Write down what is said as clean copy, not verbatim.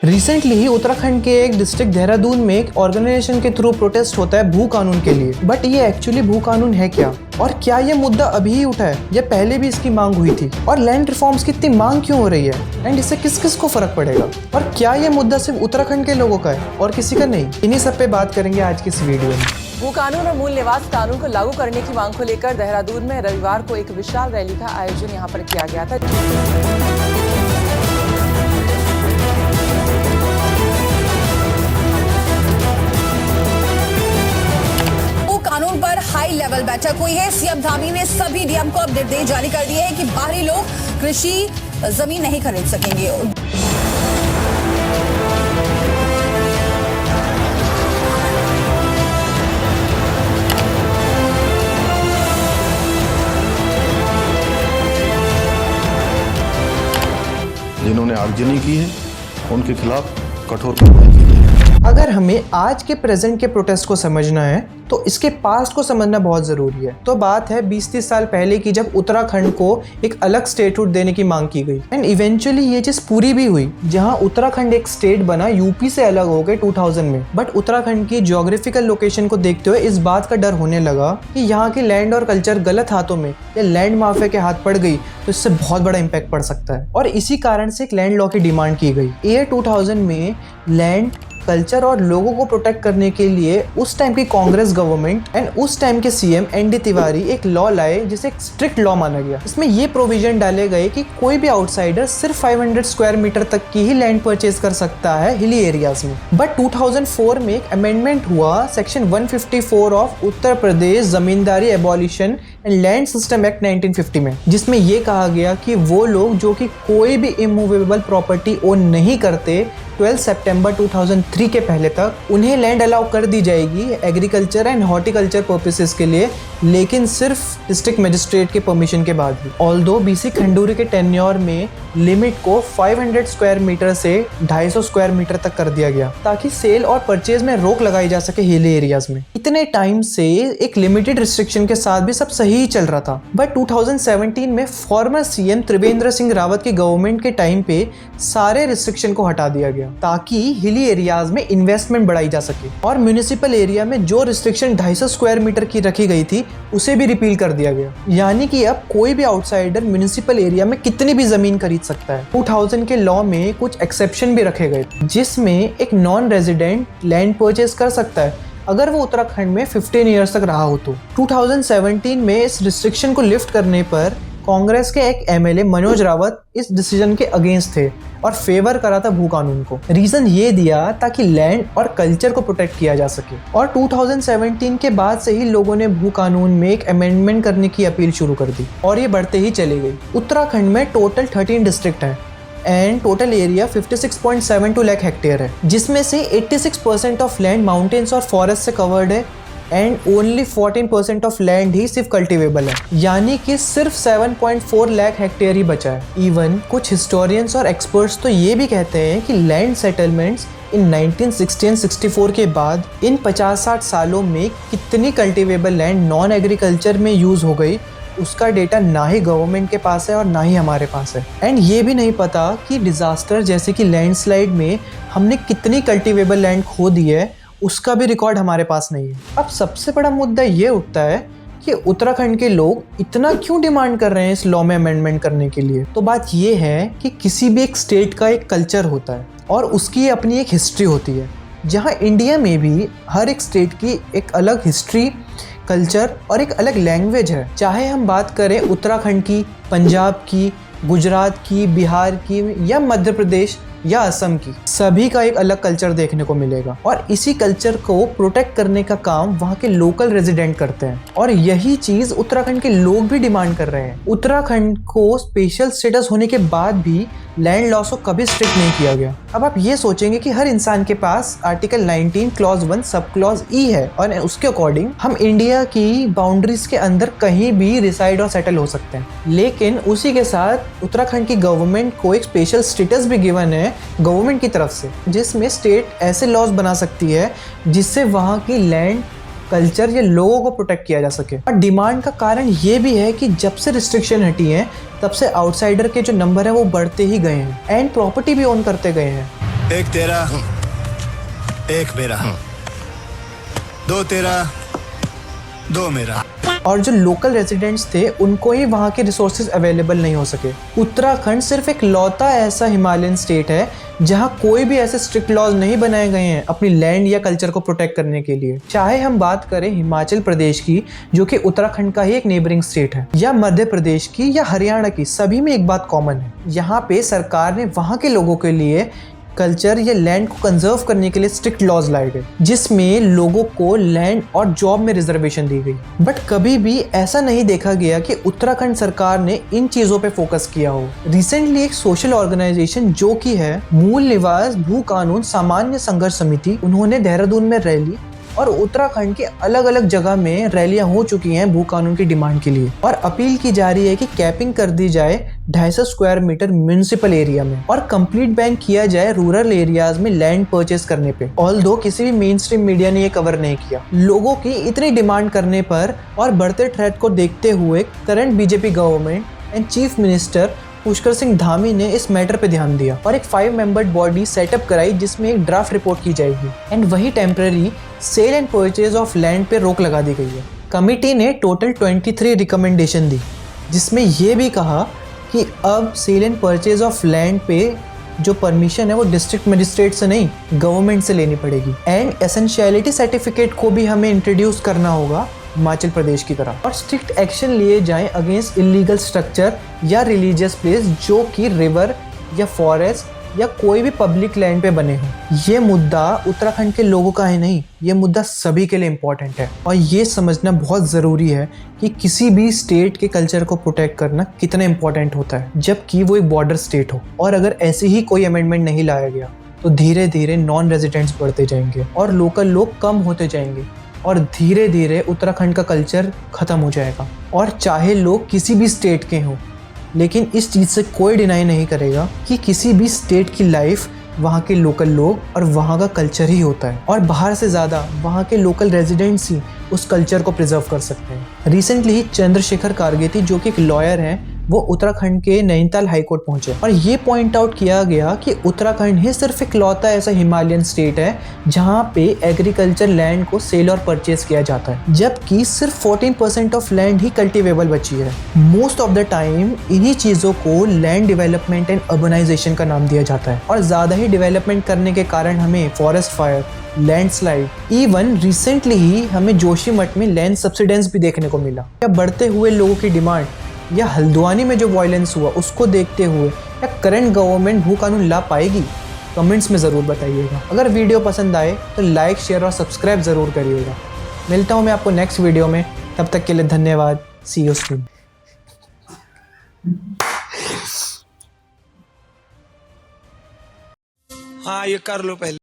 Recently ही उत्तराखंड के एक district Dehradun में एक ऑर्गेनाइजेशन के थ्रू प्रोटेस्ट होता है भू कानून के लिए। बट ये एक्चुअली भू कानून है क्या, और क्या ये मुद्दा अभी ही उठा है या पहले भी इसकी मांग हुई थी, और लैंड रिफॉर्म्स की इतनी मांग क्यों हो रही है, एंड इससे किस किस को फर्क पड़ेगा, और क्या ये मुद्दा सिर्फ उत्तराखंड के लोगों का है और किसी का नहीं। इन्हीं सब पे बात करेंगे आज की इस वीडियो में। भू कानून और मूल निवास कानून को लागू करने की मांग को लेकर देहरादून में रविवार को एक विशाल रैली का आयोजन यहां पर किया गया था। कानून पर हाई लेवल बैठक हुई है। सीएम धामी ने सभी डीएम को अब निर्देश जारी कर दिए हैं कि बाहरी लोग कृषि जमीन नहीं खरीद सकेंगे। जिन्होंने आगजनी की है उनके खिलाफ कठोर कार्रवाई की जाए। अगर हमें आज के प्रेजेंट के प्रोटेस्ट को समझना है तो इसके पास्ट को समझना बहुत ज़रूरी है। तो बात है 20-30 साल पहले की, जब उत्तराखंड को एक अलग स्टेटहुड देने की मांग की गई, एंड इवेंचुअली ये चीज़ पूरी भी हुई, जहां उत्तराखंड एक स्टेट बना, यूपी से अलग हो गए 2000 में। बट उत्तराखंड की ज्योग्राफिकल लोकेशन को देखते हुए इस बात का डर होने लगा कि यहाँ की लैंड और कल्चर गलत हाथों में या लैंड माफिया के हाथ पड़ गई तो इससे बहुत बड़ा इम्पैक्ट पड़ सकता है, और इसी कारण से एक लैंड लॉ की डिमांड की गई। ईयर 2000 में लैंड, कल्चर और लोगों को प्रोटेक्ट करने के लिए उस टाइम की कांग्रेस गवर्नमेंट एंड उस टाइम के सीएम एनडी तिवारी एक लॉ लाए जिसे एक स्ट्रिक्ट लॉ माना गया। इसमें ये प्रोविजन डाले गए कि कोई भी आउटसाइडर सिर्फ 500 स्क्वायर मीटर तक की ही लैंड परचेज कर सकता है हिली एरियाज में। बट 2004 में एक अमेंडमेंट हुआ, section 154 of Uttar Pradesh zamindari abolition and land system act 1950 में, जिसमें ये कहा गया कि वो लोग जो कि कोई भी इमूवेबल प्रॉपर्टी ओन नहीं करते 12 सितंबर 2003 के पहले तक उन्हें लैंड अलाउ कर दी जाएगी एग्रीकल्चर एंड हॉर्टिकल्चर पर्पसेस के लिए, लेकिन सिर्फ डिस्ट्रिक्ट मजिस्ट्रेट के परमिशन के बाद ही। ऑल्दो बीसी खंडूरी के टेन्योर में लिमिट को 500 स्क्वायर मीटर से 250 स्क्वायर मीटर तक कर दिया गया ताकि सेल और परचेज में रोक लगाई जा सके हिली एरियाज में। इतने टाइम से एक लिमिटेड रिस्ट्रिक्शन के साथ भी सब सही चल रहा था। बट 2017 में फॉर्मर सीएम त्रिवेंद्र सिंह रावत की गवर्नमेंट के टाइम पे सारे रिस्ट्रिक्शन को हटा दिया गया ताकि हिली एरियाज में इन्वेस्टमेंट बढ़ाई जा सके, और म्यूनिसिपल एरिया में जो रिस्ट्रिक्शन 250 स्क्वायर मीटर की रखी गई थी उसे भी रिपील कर दिया गया। यानी कि अब कोई भी आउटसाइडर म्यूनिसिपल एरिया में कितनी भी जमीन खरीद सकता है। 2000 के लॉ में कुछ एक्सेप्शन भी रखे गए जिसमें एक नॉन रेजिडेंट लैंड परचेज कर सकता है अगर वो उत्तराखंड में 15 ईयर्स तक रहा हो तो। 2017 में इस रिस्ट्रिक्शन को लिफ्ट करने पर कांग्रेस के एक एमएलए मनोज रावत इस डिसीजन के अगेंस्ट थे और फेवर करा था भू कानून को। रीजन ये दिया ताकि लैंड और कल्चर को प्रोटेक्ट किया जा सके, और 2017 के बाद से ही लोगों ने भू कानून में एक अमेंडमेंट करने की अपील शुरू कर दी, और ये बढ़ते ही चली गई। उत्तराखंड में टोटल 13 डिस्ट्रिक्ट हैं and total area 56.72 lakh hectare है, जिसमें से 86% ऑफ लैंड माउंटेन्स और फॉरेस्ट से कवर्ड है एंड ओनली 14% ऑफ लैंड ही सिर्फ कल्टिवेबल है, यानी कि सिर्फ 7.4 लाख हेक्टेयर ही बचा है। इवन कुछ हिस्टोरियंस और एक्सपर्ट्स तो ये भी कहते हैं कि लैंड सेटलमेंट्स इन 1960 एंड 64 के बाद इन 50-60 सालों में कितनी कल्टिवेबल लैंड नॉन एग्रीकल्चर में यूज हो गई, उसका डेटा ना ही गवर्नमेंट के पास है और ना ही हमारे पास है। एंड ये भी नहीं पता कि डिजास्टर जैसे कि लैंडस्लाइड में हमने कितनी कल्टिवेबल लैंड खो दी है, उसका भी रिकॉर्ड हमारे पास नहीं है। अब सबसे बड़ा मुद्दा ये उठता है कि उत्तराखंड के लोग इतना क्यों डिमांड कर रहे हैं इस लॉ में अमेंडमेंट करने के लिए। तो बात ये है कि किसी भी एक स्टेट का एक कल्चर होता है और उसकी अपनी एक हिस्ट्री होती है, जहाँ इंडिया में भी हर एक स्टेट की एक अलग हिस्ट्री, कल्चर और एक अलग लैंग्वेज है। चाहे हम बात करें उत्तराखंड की, पंजाब की, गुजरात की, बिहार की या मध्य प्रदेश या असम की, सभी का एक अलग कल्चर देखने को मिलेगा, और इसी कल्चर को प्रोटेक्ट करने का काम वहाँ के लोकल रेजिडेंट करते हैं, और यही चीज उत्तराखंड के लोग भी डिमांड कर रहे हैं। उत्तराखंड को स्पेशल स्टेटस होने के बाद भी लैंड लॉस को कभी स्ट्रिक्ट नहीं किया गया। अब आप ये सोचेंगे कि हर इंसान के पास आर्टिकल 19 क्लॉज 1 सब क्लॉज ई है, और उसके अकॉर्डिंग हम इंडिया की बाउंड्रीज के अंदर कहीं भी रिसाइड और सेटल हो सकते हैं, लेकिन उसी के साथ उत्तराखंड की गवर्नमेंट को एक स्पेशल स्टेटस भी गिवन है गवर्नमेंट की तरफ से, जिसमें स्टेट ऐसे लॉज बना सकती है जिससे वहाँ की लैंड, कल्चर या लोगों को प्रोटेक्ट किया जा सके। और डिमांड का कारण ये भी है कि जब से रिस्ट्रिक्शन हटी है तब से आउटसाइडर के जो नंबर है वो बढ़ते ही गए हैं एंड प्रॉपर्टी भी ओन करते गए हैं। एक तेरा, एक मेरा, दो तेरा, दो मेरा। और जो लोकल रेजिडेंट्स थे उनको ही वहाँ के रिसोर्सेज अवेलेबल नहीं हो सके। उत्तराखंड सिर्फ एक लौता ऐसा हिमालयन स्टेट है जहाँ कोई भी ऐसे स्ट्रिक्ट लॉज नहीं बनाए गए हैं अपनी लैंड या कल्चर को प्रोटेक्ट करने के लिए। चाहे हम बात करें हिमाचल प्रदेश की, जो कि उत्तराखंड का ही एक नेबरिंग स्टेट है, या मध्य प्रदेश की या हरियाणा की, सभी में एक बात कॉमन है। यहाँ पे सरकार ने वहाँ के लोगों के लिए कल्चर या लैंड को कंजर्व करने के लिए स्ट्रिक्ट लॉज लाए गए, जिसमें लोगों को लैंड और जॉब में रिजर्वेशन दी गई। बट कभी भी ऐसा नहीं देखा गया कि उत्तराखंड सरकार ने इन चीजों पे फोकस किया हो। रिसेंटली एक सोशल ऑर्गेनाइजेशन जो कि है मूल निवास भू कानून सामान्य संघर्ष समिति, उन्होंने देहरादून में रैली और उत्तराखंड के अलग अलग जगह में रैलियां हो चुकी हैं भू कानून की डिमांड के लिए, और अपील की जा रही है कि कैपिंग कर दी जाए 250 स्क्वायर मीटर म्युनिसिपल एरिया में और कंप्लीट बैन किया जाए रूरल एरियाज में लैंड परचेस करने पे। ऑल्दो किसी भी मेन स्ट्रीम मीडिया ने ये कवर नहीं किया। लोगों की इतनी डिमांड करने पर और बढ़ते थ्रेट को देखते हुए current BJP government and chief minister Pushkar Singh Dhami ने इस मैटर पे ध्यान दिया और एक 5 मेंबर्ड बॉडी सेटअप कराई जिसमें एक ड्राफ्ट रिपोर्ट की जाएगी एंड वही temporary sale and purchase of land पे रोक लगा दी गई है। कमिटी ने टोटल 23 रिकमेंडेशन दी, जिसमें यह भी कहा कि अब sale and purchase of land पे जो परमिशन है वो डिस्ट्रिक्ट मजिस्ट्रेट से नहीं गवर्नमेंट से लेनी पड़ेगी एंड एसेंशियलिटी सर्टिफिकेट को भी हमें इंट्रोड्यूस करना होगा हिमाचल प्रदेश की तरह, और स्ट्रिक्ट एक्शन लिए जाएं अगेंस्ट इलीगल स्ट्रक्चर या रिलीजियस प्लेस जो कि रिवर या फॉरेस्ट या कोई भी पब्लिक लैंड पे बने हों। ये मुद्दा उत्तराखंड के लोगों का ही नहीं, ये मुद्दा सभी के लिए इम्पोर्टेंट है और ये समझना बहुत ज़रूरी है कि किसी भी स्टेट के कल्चर को प्रोटेक्ट करना कितना इम्पोर्टेंट होता है, जबकि वो एक बॉर्डर स्टेट हो। और अगर ऐसे ही कोई अमेंडमेंट नहीं लाया गया तो धीरे धीरे नॉन रेजिडेंट्स बढ़ते जाएंगे और लोकल लोग कम होते जाएंगे और धीरे धीरे उत्तराखंड का कल्चर ख़त्म हो जाएगा। और चाहे लोग किसी भी स्टेट के हों, लेकिन इस चीज़ से कोई डिनाई नहीं करेगा कि किसी भी स्टेट की लाइफ वहाँ के लोकल लोग और वहाँ का कल्चर ही होता है, और बाहर से ज़्यादा वहाँ के लोकल रेजिडेंट्स ही उस कल्चर को प्रिजर्व कर सकते हैं। रिसेंटली ही चंद्रशेखर कारगेती जो कि एक लॉयर हैं, वो उत्तराखंड के नैनीताल हाई कोर्ट पहुंचे और ये पॉइंट आउट किया गया कि उत्तराखंड ही सिर्फ एक लौता ऐसा हिमालयन स्टेट है जहां पे एग्रीकल्चर लैंड को सेल और परचेज किया जाता है, जबकि सिर्फ 14% ऑफ लैंड ही कल्टीवेबल बची है। मोस्ट ऑफ द टाइम इन्हीं चीज़ों को लैंड डेवलपमेंट एंड अर्बनाइजेशन का नाम दिया जाता है और ज़्यादा ही डेवलपमेंट करने के कारण हमें forest fire, landslide, even recently ही हमें जोशीमठ में लैंड सब्सिडेंस भी देखने को मिला। या बढ़ते हुए लोगों की डिमांड या हल्द्वानी में जो वायलेंस हुआ उसको देखते हुए या करंट गवर्नमेंट भू कानून ला पाएगी? कमेंट्स में ज़रूर बताइएगा। अगर वीडियो पसंद आए तो लाइक, शेयर और सब्सक्राइब ज़रूर करिएगा। मिलता हूँ मैं आपको नेक्स्ट वीडियो में, तब तक के लिए धन्यवाद। सी यू सून। हाँ ये कर लो पहले।